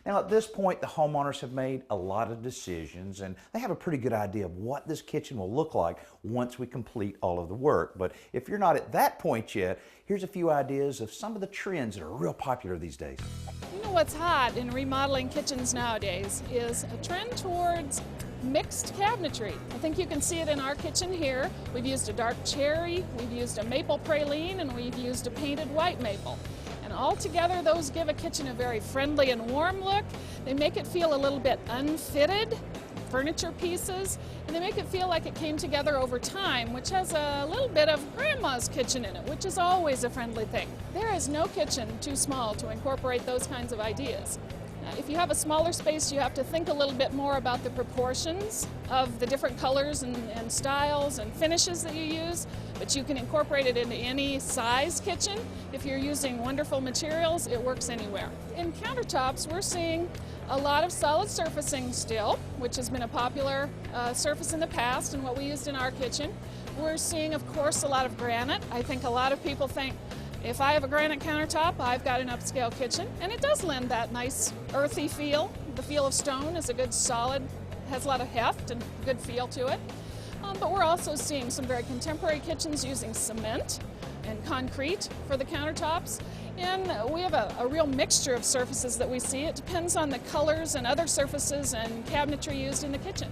Now at this point, the homeowners have made a lot of decisions and they have a pretty good idea of what this kitchen will look like once we complete all of the work. But if you're not at that point yet, here's a few ideas of some of the trends that are real popular these days. You know what's hot in remodeling kitchens nowadays is a trend towards mixed cabinetry. I think you can see it in our kitchen here. We've used a dark cherry, we've used a maple praline, and we've used a painted white maple. And all together, those give a kitchen a very friendly and warm look. They make it feel a little bit unfitted, furniture pieces, and they make it feel like it came together over time, which has a little bit of grandma's kitchen in it, which is always a friendly thing. There is no kitchen too small to incorporate those kinds of ideas. If you have a smaller space, you have to think a little bit more about the proportions of the different colors and styles and finishes that you use, but you can incorporate it into any size kitchen. If you're using wonderful materials, it works anywhere. In countertops, we're seeing a lot of solid surfacing still, which has been a popular surface in the past and what we used in our kitchen. We're seeing, of course, a lot of granite. I think a lot of people think, if I have a granite countertop, I've got an upscale kitchen, and it does lend that nice earthy feel. The feel of stone is a good solid, has a lot of heft and good feel to it. But we're also seeing some very contemporary kitchens using cement and concrete for the countertops. And we have a real mixture of surfaces that we see. It depends on the colors and other surfaces and cabinetry used in the kitchen.